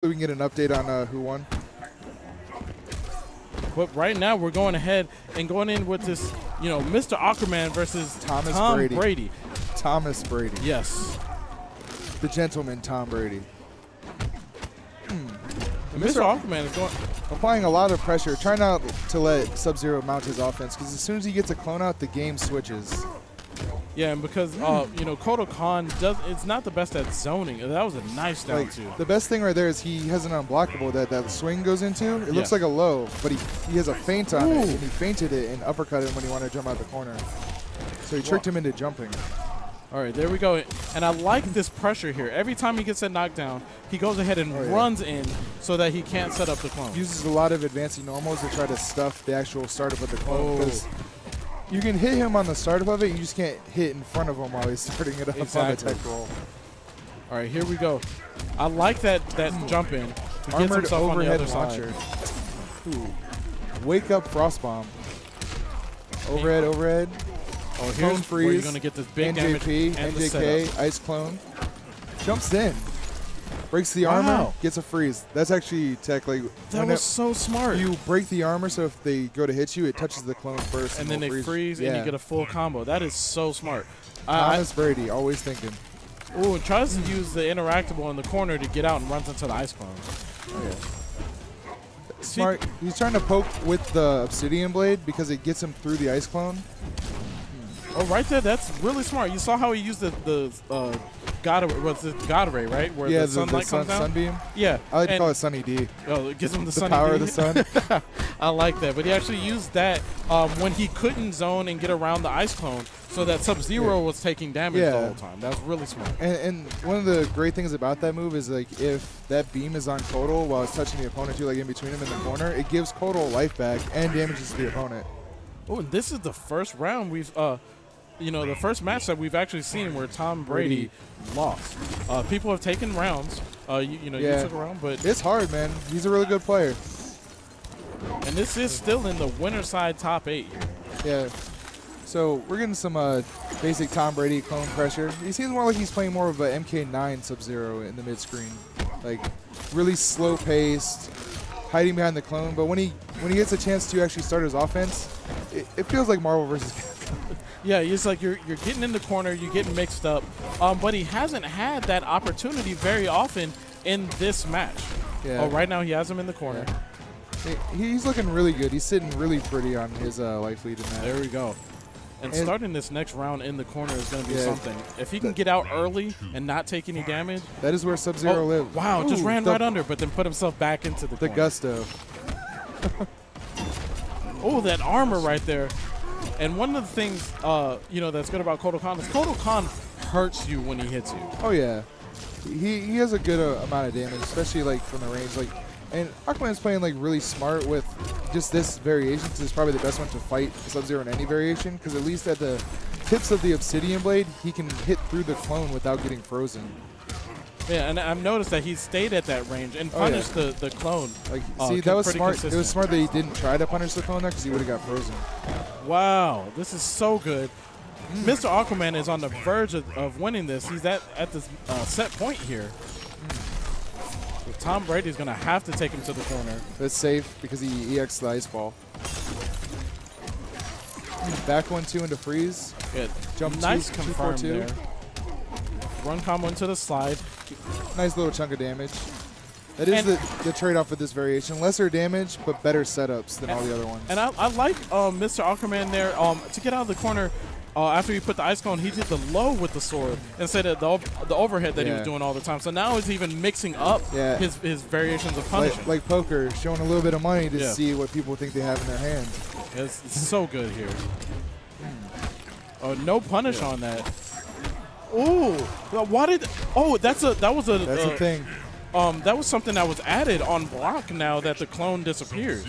So we can get an update on who won. But right now we're going ahead and going in with this, Mr. Aquaman versus Tom Brady. Thomas Brady. Yes. The gentleman, Tom Brady. Mr. Aquaman is applying a lot of pressure, trying not to let Sub-Zero mount his offense, because as soon as he gets a clone out, the game switches. Yeah, and because, Kotal Khan it's not the best at zoning. That was a nice down two. The best thing right there is he has an unblockable that swing goes into. It looks like a low, but he has a feint on it, and he feinted it and uppercut him when he wanted to jump out the corner. So he tricked him into jumping. All right, there we go. And I like this pressure here. Every time he gets a knockdown, he goes ahead and runs in so that he can't set up the clone. Uses a lot of advancing normals to try to stuff the actual startup of the clone. Because you can hit him on the startup of it, you just can't hit in front of him while he's starting it up on the tech roll. All right, here we go. I like that jump in. He gets himself overhead on the other side. Wake up Frostbomb. Overhead. Oh, here's where you're going to get this big damage. NJK, Ice Clone. Jumps in. Breaks the armor, gets a freeze. That's actually tech. That was so smart. You break the armor, so if they go to hit you, it touches the clone first. And then they freeze, and you get a full combo. That is so smart. Thomas Brady, always thinking. Ooh, tries to use the interactable in the corner to get out and runs into the Ice Clone. Smart. He's trying to poke with the Obsidian Blade because it gets him through the Ice Clone. Oh, right there. That's really smart. You saw how he used the God Ray, right? Where the sunlight comes down? Sunbeam? Yeah. I like to call it Sunny D. Oh, it gives him the sunny power D. of the sun. I like that. But he actually used that when he couldn't zone and get around the Ice Clone so that Sub-Zero was taking damage the whole time. That was really smart. And one of the great things about that move is, if that beam is on Kotal while it's touching the opponent too, in between him in the corner, it gives Kotal life back and damages the opponent. Oh, and this is the first round we've the first match that we've actually seen where Tom Brady lost. People have taken rounds. You took a round, but it's hard, man. He's a really good player. And this is still in the winner side top 8. Yeah. So we're getting some basic Tom Brady clone pressure. He seems more like he's playing more of a MK9 Sub-Zero in the mid-screen. Really slow-paced, hiding behind the clone. But when he gets a chance to actually start his offense, it feels like Marvel vs. Yeah, it's like you're getting in the corner, you're getting mixed up, but he hasn't had that opportunity very often in this match. Yeah. Oh, right now he has him in the corner. Yeah. He's looking really good. He's sitting really pretty on his life lead in that. There we go. And starting this next round in the corner is going to be something. If he can get out early and not take any damage. That is where Sub-Zero lives. Wow, just ran right under, but then put himself back into the corner. The gusto. Oh, that armor right there. And one of the things, that's good about Kotal Khan is Kotal Khan hurts you when he hits you. Oh, yeah. He has a good amount of damage, especially, from the range. And Aquaman's playing, really smart with just this variation, because it's probably the best one to fight Sub-Zero in any variation, because at least at the tips of the Obsidian Blade, he can hit through the clone without getting frozen. Yeah, and I've noticed that he stayed at that range and punished the clone. See, that was smart. Consistent. It was smart that he didn't try to punish the clone there because he would have got frozen. Wow, this is so good. Mr. Aquaman is on the verge of winning this. He's at this set point here. So Tom Brady's going to have to take him to the corner. That's safe because he EX'd the Ice Ball. Back 1-2 into freeze. Good. Jump nice 2, confirm 2-4-2. there. Run combo into the slide. Nice little chunk of damage. That is the trade-off with this variation. Lesser damage, but better setups than all the other ones. And I like Mr. Aquaman there. To get out of the corner, after he put the Ice Clone, he did the low with the sword instead of the overhead that he was doing all the time. So now he's even mixing up his variations of punishing. Like poker, showing a little bit of money to see what people think they have in their hands. It's so good here. Oh, no punish on that. Oh, why did? Oh, that was a thing. That was something that was added on block now that the clone disappears.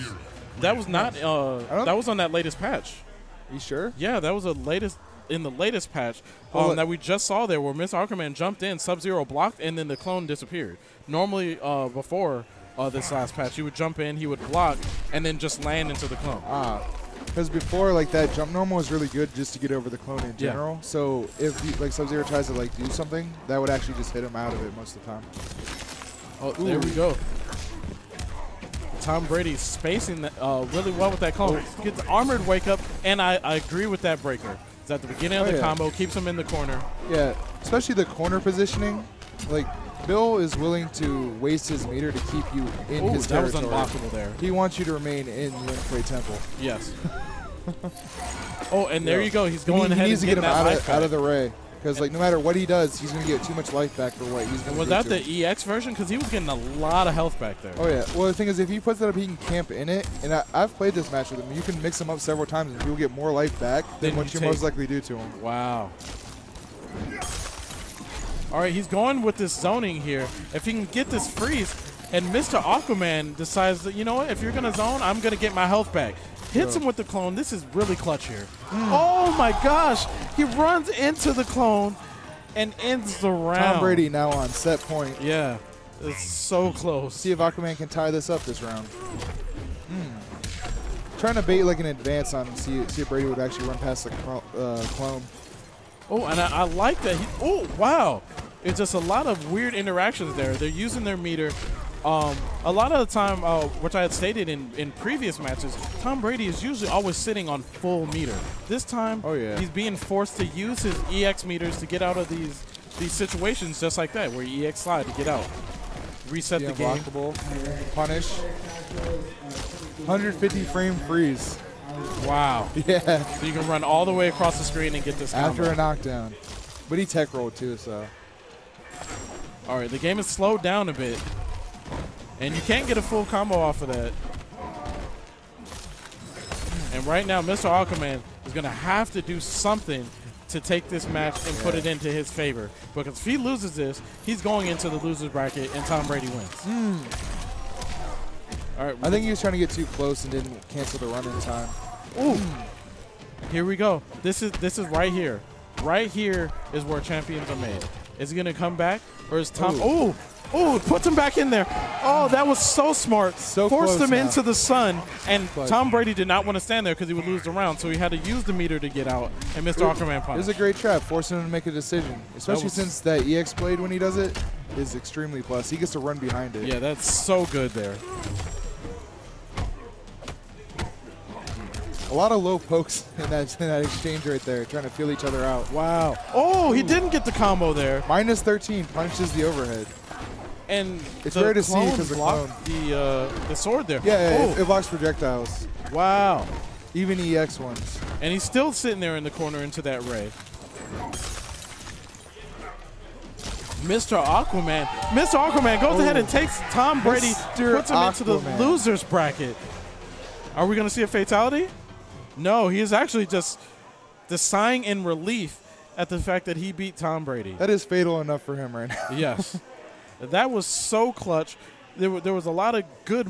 That was not. That was on that latest patch. You sure? Yeah, that was in the latest patch that we just saw there, where Mr. Aquaman jumped in, Sub-Zero blocked, and then the clone disappeared. Normally, before this last patch, he would jump in, he would block, and then just land into the clone. Because before, that jump normal was really good just to get over the clone in general. So if Sub-Zero tries to do something, that would actually just hit him out of it most of the time. Oh, there we go. Tom Brady spacing that, really well with that clone. Gets armored wake up, and I agree with that breaker. It's at the beginning of the combo, keeps him in the corner. Yeah, especially the corner positioning. Like, Bill is willing to waste his meter to keep you in his territory. That was unblockable there. He wants you to remain in Lin Temple. Yes. Oh, and there you go. He's going ahead he needs and to get him out of the Ray. Because like no matter what he does, he's going to get too much life back for what he's going to do. Was that the EX version? Because he was getting a lot of health back there. Oh, yeah. Well, the thing is, if he puts that up, he can camp in it. And I've played this match with him. You can mix him up several times, and he'll get more life back than what you most likely do to him. Wow. All right, he's going with this zoning here. If he can get this freeze, and Mr. Aquaman decides that, you know what, if you're going to zone, I'm going to get my health back. Hits him with the clone. This is really clutch here. Oh, my gosh. He runs into the clone and ends the round. Tom Brady now on set point. Yeah. It's so close. See if Aquaman can tie this up this round. Trying to bait like an advance on him, see if Brady would actually run past the clone. Oh, and I like that. Oh, wow. It's just a lot of weird interactions there. They're using their meter. A lot of the time, which I had stated in previous matches, Tom Brady is usually always sitting on full meter. This time, he's being forced to use his EX meters to get out of these situations just like that, where you EX slide to get out. Reset the game. Punish. 150 frame freeze. Wow. Yeah. So you can run all the way across the screen and get this combo. After a knockdown. But he tech rolled too, so. All right, the game is slowed down a bit. And you can't get a full combo off of that. And right now, Mr. Aquaman is going to have to do something to take this match and put it into his favor. Because if he loses this, he's going into the loser's bracket and Tom Brady wins. All right, I think he was trying to get too close and didn't cancel the run in time. Ooh. Here we go. This is right here. Right here is where champions are made. Is he going to come back? Or is Tom... Oh! Oh, it puts him back in there. Oh, that was so smart. Forced him into the sun. And Tom Brady did not want to stand there because he would lose the round, so he had to use the meter to get out. And Mr. Aquaman punished. It was a great trap, forcing him to make a decision. Especially since that EX blade, when he does it, is extremely plus. He gets to run behind it. Yeah, that's so good there. A lot of low pokes in that exchange right there, trying to feel each other out. Wow. Oh, he didn't get the combo there. Minus 13 punishes the overhead. And it's rare to see because the clone. The sword there. Yeah, it blocks projectiles. Wow. Even EX ones. And he's still sitting there in the corner into that ray. Mr. Aquaman goes ahead and takes Tom Brady, puts him into the loser's bracket. Are we going to see a fatality? No, he is actually just sighing in relief at the fact that he beat Tom Brady. That is fatal enough for him right now. Yes. That was so clutch. There was a lot of good